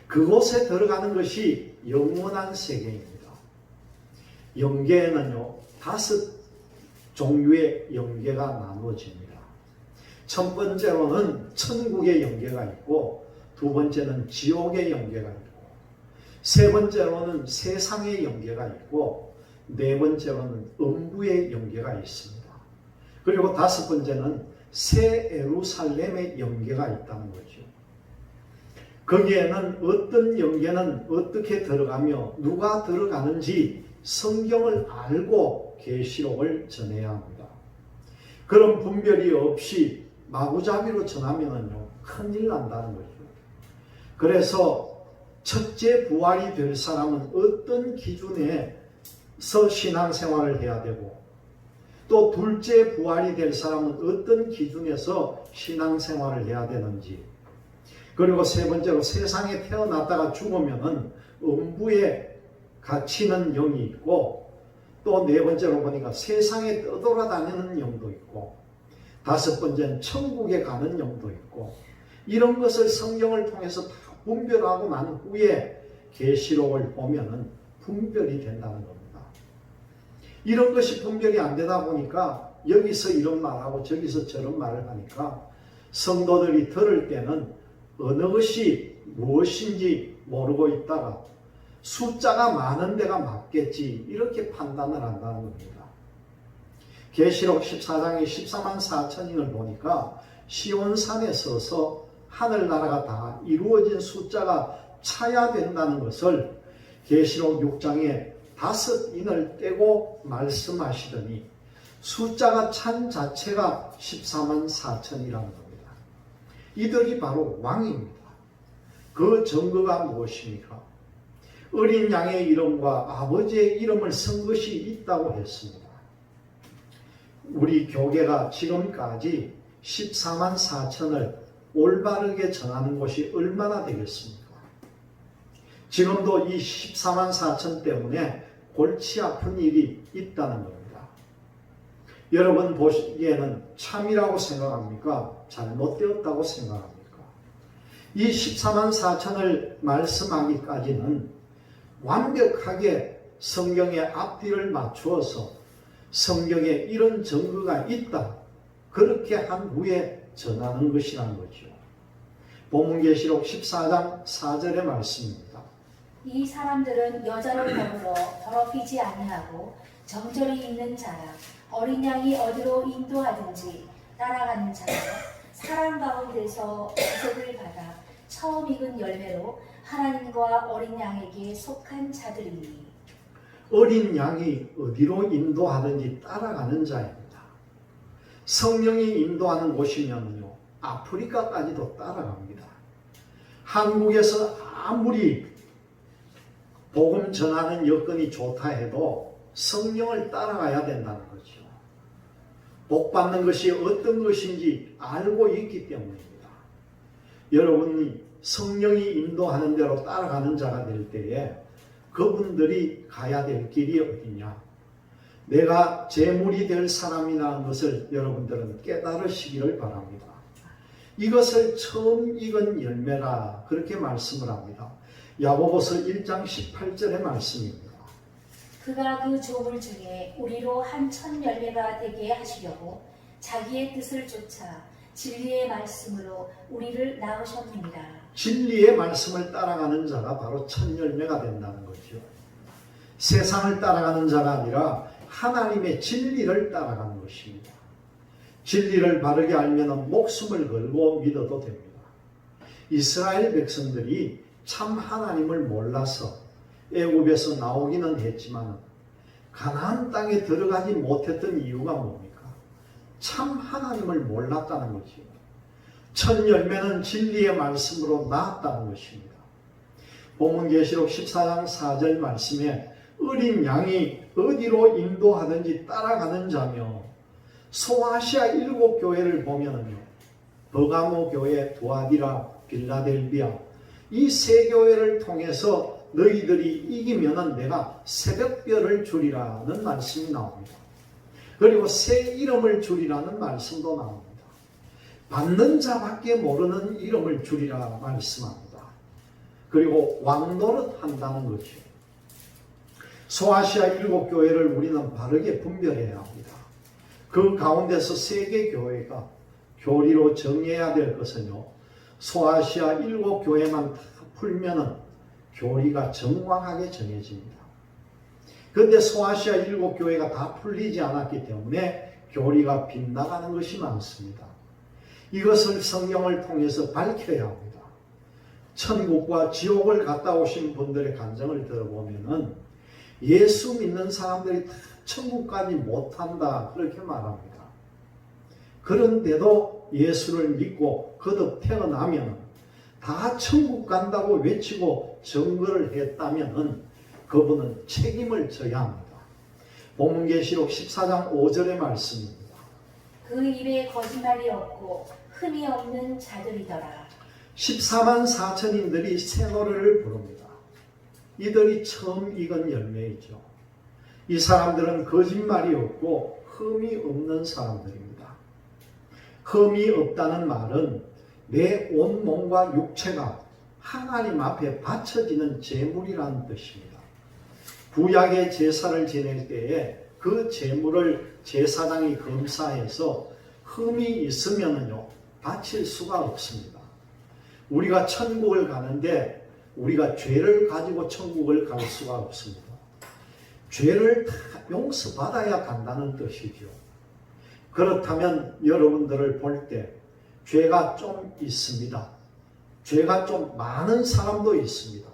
그곳에 들어가는 것이 영원한 세계입니다. 영계에는요, 5 종류의 영계가 나누어집니다. 첫 번째로는 천국의 영계가 있고, 두 번째는 지옥의 영계가 있고, 세 번째로는 세상의 영계가 있고, 네 번째로는 음부의 영계가 있습니다. 그리고 5번째는 새 예루살렘의 영계가 있다는 거죠. 거기에는 어떤 영계는 어떻게 들어가며 누가 들어가는지 성경을 알고 계시록을 전해야 합니다. 그런 분별이 없이 마구잡이로 전하면요, 큰일 난다는 거죠. 그래서 첫째 부활이 될 사람은 어떤 기준에서 신앙생활을 해야 되고, 또 둘째 부활이 될 사람은 어떤 기준에서 신앙생활을 해야 되는지, 그리고 세 번째로 세상에 태어났다가 죽으면은 음부에 갇히는 영이 있고, 또 네 번째로 보니까 세상에 떠돌아다니는 영도 있고, 5번째는 천국에 가는 영도 있고, 이런 것을 성경을 통해서 다 분별하고 난 후에 계시록을 보면은 분별이 된다는 겁니다. 이런 것이 분별이 안 되다 보니까 여기서 이런 말하고 저기서 저런 말을 하니까 성도들이 들을 때는 어느 것이 무엇인지 모르고 있다가 숫자가 많은 데가 맞겠지, 이렇게 판단을 한다는 겁니다. 계시록 14장의 14만 4천인을 보니까 시온산에 서서 하늘나라가 다 이루어진 숫자가 차야 된다는 것을 계시록 6장에 5인을 떼고 말씀하시더니 숫자가 찬 자체가 14만 4천이라는 겁니다. 이들이 바로 왕입니다. 그 증거가 무엇입니까? 어린 양의 이름과 아버지의 이름을 쓴 것이 있다고 했습니다. 우리 교계가 지금까지 14만 4천을 올바르게 전하는 곳이 얼마나 되겠습니까? 지금도 이 14만 4천 때문에 골치 아픈 일이 있다는 겁니다. 여러분 보시기에는 참이라고 생각합니까? 잘못되었다고 생각합니까? 이 14만 4천을 말씀하기까지는 완벽하게 성경의 앞뒤를 맞추어서 성경에 이런 증거가 있다, 그렇게 한 후에 전하는 것이라는 거죠. 본문계시록 14장 4절의 말씀입니다. 이 사람들은 여자를 더불어 더럽히지 아니하고 정절이 있는 자라, 어린 양이 어디로 인도하든지 따라가는 자라, 사랑 가운데서 구속을 받아 처음 익은 열매로 하나님과 어린 양에게 속한 자들이니. 어린 양이 어디로 인도하든지 따라가는 자입니다. 성령이 인도하는 곳이면요, 아프리카까지도 따라갑니다. 한국에서 아무리 복음 전하는 여건이 좋다 해도 성령을 따라가야 된다는 거죠. 복 받는 것이 어떤 것인지 알고 있기 때문입니다. 여러분이 성령이 인도하는 대로 따라가는 자가 될 때에 그분들이 가야 될 길이 어디냐? 내가 제물이 될 사람이라는 것을 여러분들은 깨달으시기를 바랍니다. 이것을 처음 익은 열매라, 그렇게 말씀을 합니다. 야고보서 1장 18절의 말씀입니다. 그가 그 조물 중에 우리로 한 첫 열매가 되게 하시려고 자기의 뜻을 쫓아 진리의 말씀으로 우리를 낳으셨느니라. 진리의 말씀을 따라가는 자가 바로 첫 열매가 된다는 거죠. 세상을 따라가는 자가 아니라 하나님의 진리를 따라가는 것입니다. 진리를 바르게 알면 목숨을 걸고 믿어도 됩니다. 이스라엘 백성들이 참 하나님을 몰라서 애굽에서 나오기는 했지만 가나안 땅에 들어가지 못했던 이유가 뭡니까? 참 하나님을 몰랐다는 것이요. 첫 열매는 진리의 말씀으로 나았다는 것입니다. 본문 계시록 14장 4절 말씀에 어린 양이 어디로 인도하든지 따라가는 자며, 소아시아 7교회를 보면요, 버가모 교회, 두아디라, 빌라델비아, 이 세 교회를 통해서 너희들이 이기면은 내가 새벽별을 주리라는 말씀이 나옵니다. 그리고 새 이름을 주리라는 말씀도 나옵니다. 받는 자밖에 모르는 이름을 주리라 말씀합니다. 그리고 왕노릇 한다는 것이요. 소아시아 7교회를 우리는 바르게 분별해야 합니다. 그 가운데서 세 개 교회가 교리로 정해야 될 것은요. 소아시아 7교회만 다 풀면은 교리가 정확하게 정해집니다. 그런데 소아시아 7교회가 다 풀리지 않았기 때문에 교리가 빗나가는 것이 많습니다. 이것을 성경을 통해서 밝혀야 합니다. 천국과 지옥을 갔다 오신 분들의 간증을 들어보면은 예수 믿는 사람들이 다 천국까지 못한다 그렇게 말합니다. 그런데도 예수를 믿고 거듭 태어나면 다 천국 간다고 외치고 증거를 했다면 그분은 책임을 져야 합니다. 본문계시록 14장 5절의 말씀입니다. 그 입에 거짓말이 없고 흠이 없는 자들이더라. 14만 4천인들이 새 노래를 부릅니다. 이들이 처음 익은 열매이죠. 이 사람들은 거짓말이 없고 흠이 없는 사람들입니다. 흠이 없다는 말은 내 온 몸과 육체가 하나님 앞에 바쳐지는 제물이라는 뜻입니다. 구약의 제사를 지낼 때에 그 제물을 제사장이 검사해서 흠이 있으면요 바칠 수가 없습니다. 우리가 천국을 가는데 우리가 죄를 가지고 천국을 갈 수가 없습니다. 죄를 다 용서받아야 간다는 뜻이죠. 그렇다면 여러분들을 볼 때 죄가 좀 있습니다. 죄가 좀 많은 사람도 있습니다.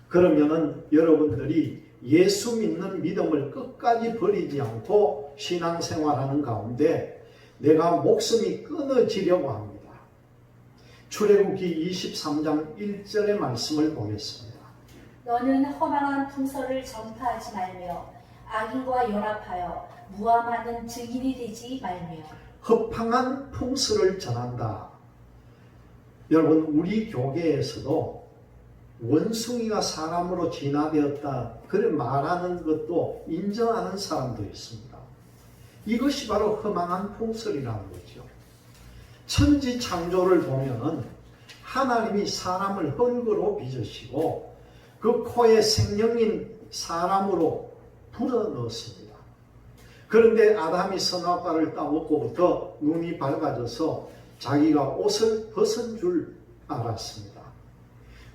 그러면은 여러분들이 예수 믿는 믿음을 끝까지 버리지 않고 신앙생활하는 가운데 내가 목숨이 끊어지려고 합니다. 출애굽기 23장 1절의 말씀을 보겠습니다. 너는 허망한 풍설을 전파하지 말며 악인과 연합하여 무함하는 증인이 되지 말며. 허팡한 풍설을 전한다. 여러분 우리 교계에서도 원숭이가 사람으로 진화되었다 그래 말하는 것도 인정하는 사람도 있습니다. 이것이 바로 허망한 풍설이라는 거죠. 천지 창조를 보면은 하나님이 사람을 흙으로 빚으시고 그 코에 생명인 사람으로 불어넣었습니다. 그런데 아담이 선악과를 따먹고부터 눈이 밝아져서 자기가 옷을 벗은 줄 알았습니다.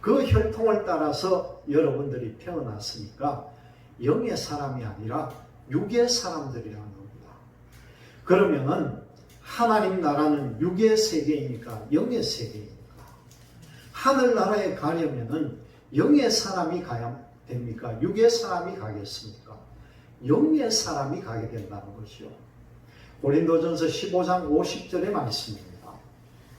그 혈통을 따라서 여러분들이 태어났으니까 영의 사람이 아니라 육의 사람들이라는 겁니다. 그러면은 하나님 나라는 육의 세계이니까 영의 세계입니까? 하늘나라에 가려면은 영의 사람이 가야 됩니까? 육의 사람이 가겠습니까? 영의 사람이 가게 된다는 것이요. 고린도전서 15장 50절의 말씀입니다.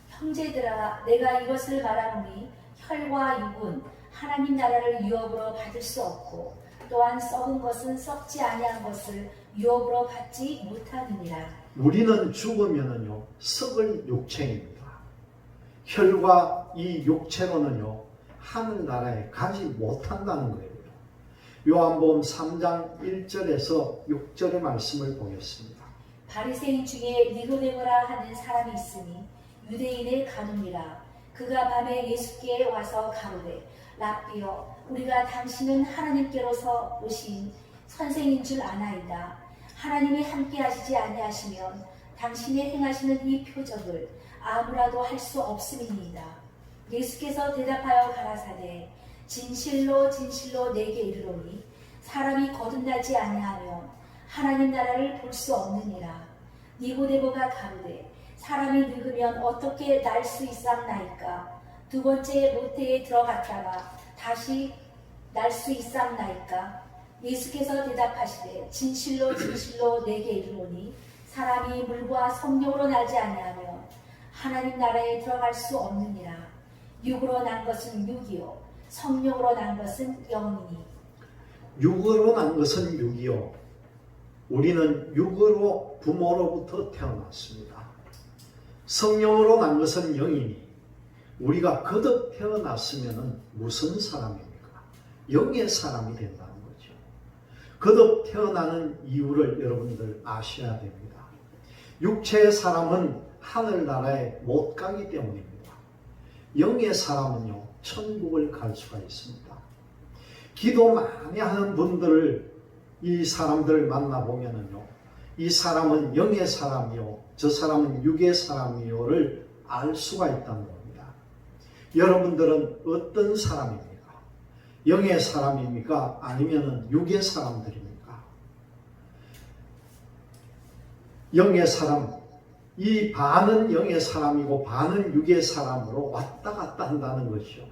형제들아 내가 이것을 말하노니 혈과 육은 하나님 나라를 유업으로 받을 수 없고 또한 썩은 것은 썩지 아니한 것을 유업으로 받지 못하느니라. 우리는 죽으면은요 썩을 육체입니다. 혈과 이 육체로는요 하늘나라에 가지 못한다는 거예요. 요한복음 3장 1절에서 6절의 말씀을 보겠습니다. 바리새인 중에 니고데모라 하는 사람이 있으니 유대인의 가문이라. 그가 밤에 예수께 와서 가로되 랍비여 우리가 당신은 하나님께로서 오신 선생인 줄 아나이다. 하나님이 함께 하시지 아니하시면 당신이 행하시는 이 표적을 아무라도 할 수 없음이니이다. 예수께서 대답하여 가라사대 진실로 진실로 내게 이르노니 사람이 거듭나지 아니하면 하나님 나라를 볼 수 없느니라. 니고데모가 가로되 사람이 늙으면 어떻게 날 수 있삼나이까? 두 번째 모태에 들어갔다가 다시 날 수 있삼나이까? 예수께서 대답하시되 진실로 진실로 내게 이르노니 사람이 물과 성령으로 나지 아니하면 하나님 나라에 들어갈 수 없느니라. 육으로 난 것은 육이요 성령으로 난 것은 영이니. 육으로 난 것은 육이요 우리는 육으로 부모로부터 태어났습니다. 성령으로 난 것은 영이니 우리가 거듭 태어났으면 무슨 사람입니까? 영의 사람이 된다는 거죠. 거듭 태어나는 이유를 여러분들 아셔야 됩니다. 육체의 사람은 하늘나라에 못 가기 때문입니다. 영의 사람은요, 천국을 갈 수가 있습니다. 기도 많이 하는 분들을, 이 사람들을 만나보면은요, 이 사람은 영의 사람이요, 저 사람은 육의 사람이요를 알 수가 있다는 겁니다. 여러분들은 어떤 사람입니까? 영의 사람입니까? 아니면 육의 사람들입니까? 영의 사람, 이 반은 영의 사람이고 반은 육의 사람으로 왔다 갔다 한다는 것이요.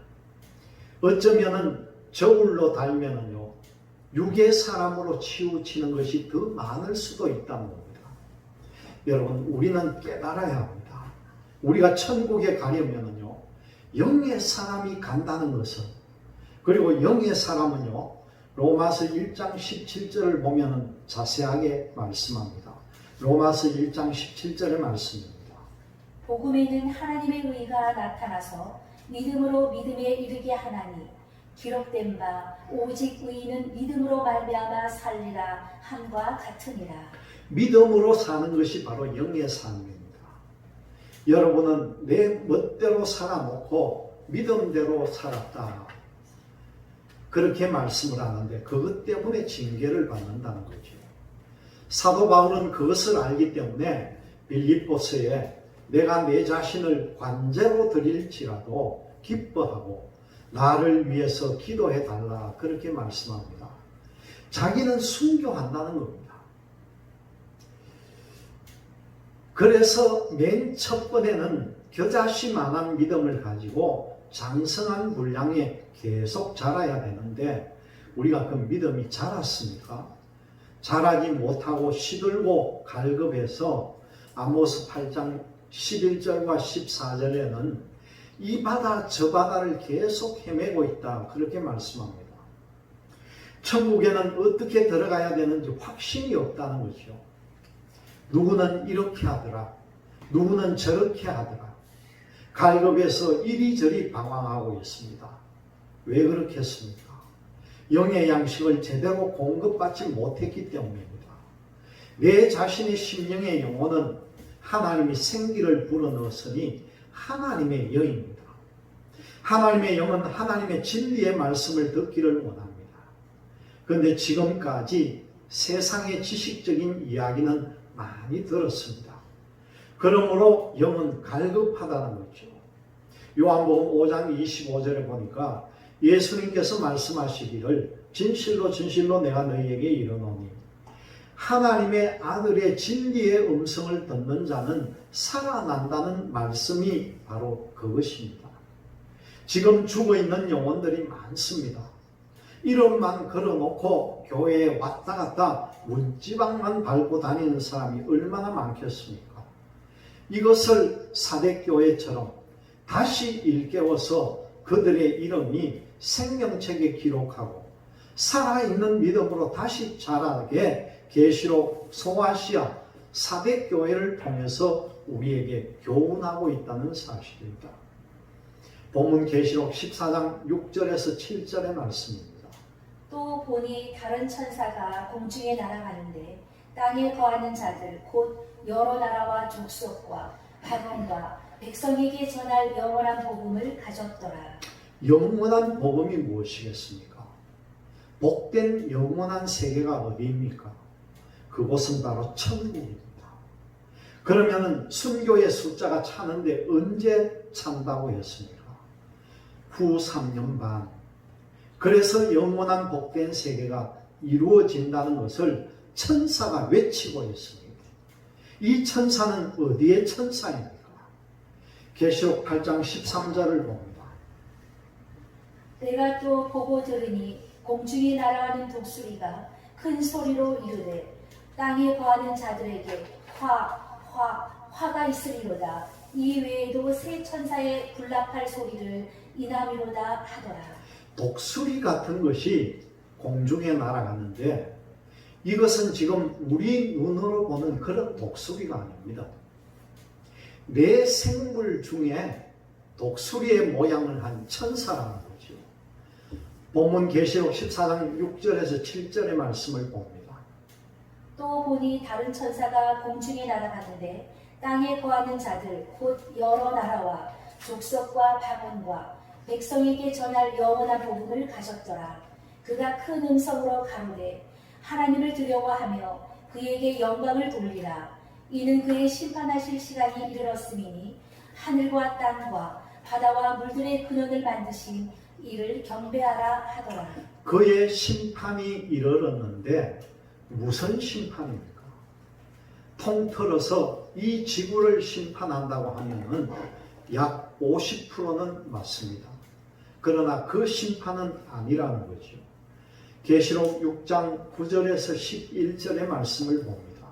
어쩌면은 저울로 달면은요, 육의 사람으로 치우치는 것이 더 많을 수도 있다는 겁니다. 여러분, 우리는 깨달아야 합니다. 우리가 천국에 가려면은요, 영의 사람이 간다는 것은, 그리고 영의 사람은요, 로마서 1장 17절을 보면은 자세하게 말씀합니다. 로마서 1장 17절의 말씀입니다. 복음에는 하나님의 의가 나타나서 믿음으로 믿음에 이르게 하나니 기록된 바 오직 의인은 믿음으로 말미암아 살리라 함과 같으니라. 믿음으로 사는 것이 바로 영의 삶입니다. 여러분은 내 멋대로 살아놓고 믿음대로 살았다, 그렇게 말씀을 하는데 그것 때문에 징계를 받는다는 거죠. 사도 바울은 그것을 알기 때문에 빌립보서에 내가 내 자신을 관제로 드릴지라도 기뻐하고 나를 위해서 기도해 달라, 그렇게 말씀합니다. 자기는 순교한다는 겁니다. 그래서 맨 첫 번에는 겨자씨만한 믿음을 가지고 장성한 분량에 계속 자라야 되는데 우리가 그 믿음이 자랐습니까? 자라지 못하고 시들고 갈급해서 아모스 8장 11절과 14절에는 이 바다 저 바다를 계속 헤매고 있다, 그렇게 말씀합니다. 천국에는 어떻게 들어가야 되는지 확신이 없다는 거죠. 누구는 이렇게 하더라, 누구는 저렇게 하더라, 갈급해서 이리저리 방황하고 있습니다. 왜 그렇겠습니까? 영의 양식을 제대로 공급받지 못했기 때문입니다. 내 자신의 심령의 영혼은 하나님이 생기를 불어넣었으니 하나님의 영입니다. 하나님의 영은 하나님의 진리의 말씀을 듣기를 원합니다. 그런데 지금까지 세상의 지식적인 이야기는 많이 들었습니다. 그러므로 영은 갈급하다는 거죠. 요한복음 5장 25절에 보니까 예수님께서 말씀하시기를 진실로 진실로 내가 너희에게 이르노니 하나님의 아들의 진리의 음성을 듣는 자는 살아난다는 말씀이 바로 그것입니다. 지금 죽어있는 영혼들이 많습니다. 이름만 걸어놓고 교회에 왔다 갔다 문지방만 밟고 다니는 사람이 얼마나 많겠습니까? 이것을 사대교회처럼 다시 일깨워서 그들의 이름이 생명책에 기록하고 살아있는 믿음으로 다시 자라게 계시록 소아시아 사대교회를 통해서 우리에게 교훈하고 있다는 사실입니다. 본문 계시록 14장 6절에서 7절의 말씀입니다. 또 보니 다른 천사가 공중에 날아가는데 땅에 거하는 자들 곧 여러 나라와 족속과 방언과 백성에게 전할 영원한 복음을 가졌더라. 영원한 복음이 무엇이겠습니까? 복된 영원한 세계가 어디입니까? 그곳은 바로 천국입니다. 그러면 순교의 숫자가 차는데 언제 찬다고 했습니까? 후 3년 반. 그래서 영원한 복된 세계가 이루어진다는 것을 천사가 외치고 있습니다. 이 천사는 어디의 천사입니까? 계시록 8장 13절을 봅니다. 내가 또 보고 들으니 공중에 날아가는 독수리가 큰 소리로 이르되 땅에 거하는 자들에게 화가 있으리로다. 이 외에도 세 천사의 군락할 소리를 이남이로다 하더라. 독수리 같은 것이 공중에 날아가는데 이것은 지금 우리 눈으로 보는 그런 독수리가 아닙니다. 내 생물 중에 독수리의 모양을 한 천사라는 거죠. 본문 계시록 14장 6절에서 7절의 말씀을 봅니다. 또 보니 다른 천사가 공중에 날아가는데 땅에 거하는 자들 곧 여러 나라와 족속과 방언과 백성에게 전할 영원한 복음을 가졌더라. 그가 큰 음성으로 가로되 하나님을 두려워하며 그에게 영광을 돌리라. 이는 그의 심판하실 시간이 이르렀음이니 하늘과 땅과 바다와 물들의 근원을 만드신 이를 경배하라 하더라. 그의 심판이 이르렀는데 무슨 심판입니까? 통틀어서 이 지구를 심판한다고 하면은 약 50%는 맞습니다. 그러나 그 심판은 아니라는 거죠. 계시록 6장 9절에서 11절의 말씀을 봅니다.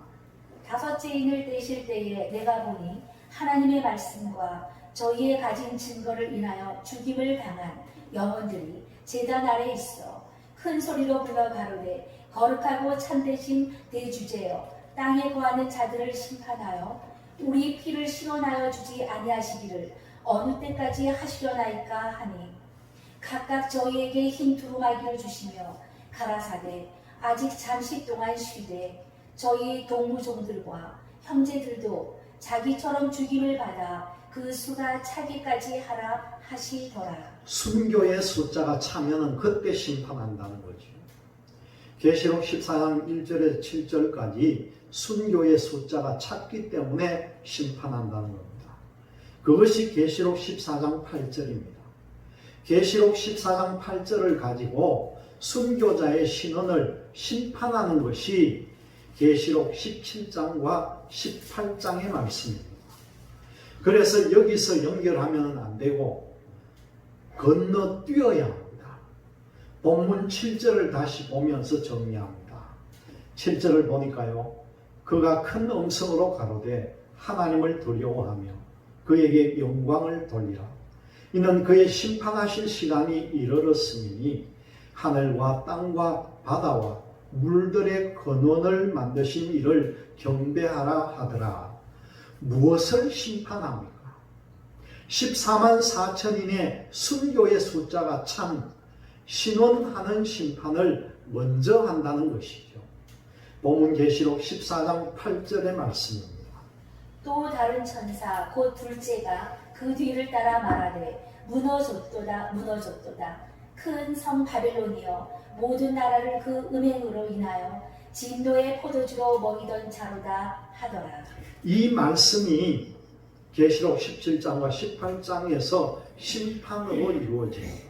다섯째 인을 떼실 때에 내가 보니 하나님의 말씀과 저희의 가진 증거를 인하여 죽임을 당한 영혼들이 제단 아래 있어 큰 소리로 불러 가로되 거룩하고 참되신 대주제여 땅에 거하는 자들을 심판하여 우리 피를 신원하여 주지 아니하시기를 어느 때까지 하시려나이까 하니 각각 저희에게 흰 두루마기를 주시며 가라사대 아직 잠시 동안 쉬되 저희 동무종들과 형제들도 자기처럼 죽임을 받아 그 수가 차기까지 하라 하시더라. 순교의 숫자가 차면은 그때 심판한다는 거죠. 계시록 14장 1절에서 7절까지 순교의 숫자가 찼기 때문에 심판한다는 겁니다. 그것이 계시록 14장 8절입니다. 계시록 14장 8절을 가지고 순교자의 신원을 심판하는 것이 계시록 17장과 18장의 말씀입니다. 그래서 여기서 연결하면 안 되고 건너뛰어야 합니다. 본문 7절을 다시 보면서 정리합니다. 7절을 보니까요. 그가 큰 음성으로 가로되 하나님을 두려워하며 그에게 영광을 돌리라. 이는 그의 심판하실 시간이 이르렀으니 하늘과 땅과 바다와 물들의 근원을 만드신 이를 경배하라 하더라. 무엇을 심판합니까? 14만 4천인의 순교의 숫자가 참 신원하는 심판을 먼저 한다는 것이죠. 본문 계시록 14장 8절의 말씀입니다. 또 다른 천사 곧 둘째가 그 뒤를 따라 말하되 무너졌도다 무너졌도다 큰 성 바벨론이여 모든 나라를 그 음행으로 인하여 진노의 포도주로 먹이던 자로다 하더라. 이 말씀이 계시록 17장과 18장에서 심판으로 이루어집니다.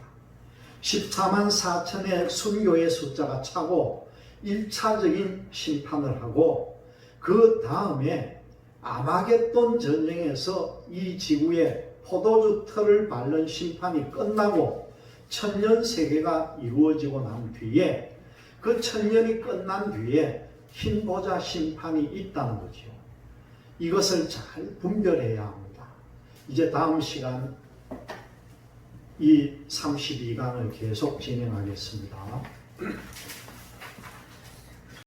14만 4천의 순교의 숫자가 차고 1차적인 심판을 하고 그 다음에 아마겟돈 전쟁에서 이 지구에 포도주 틀을 밟는 심판이 끝나고 천년 세계가 이루어지고 난 뒤에 그 천년이 끝난 뒤에 흰 보좌 심판이 있다는 거죠. 이것을 잘 분별해야 합니다. 이제 다음 시간 이 32강을 계속 진행하겠습니다.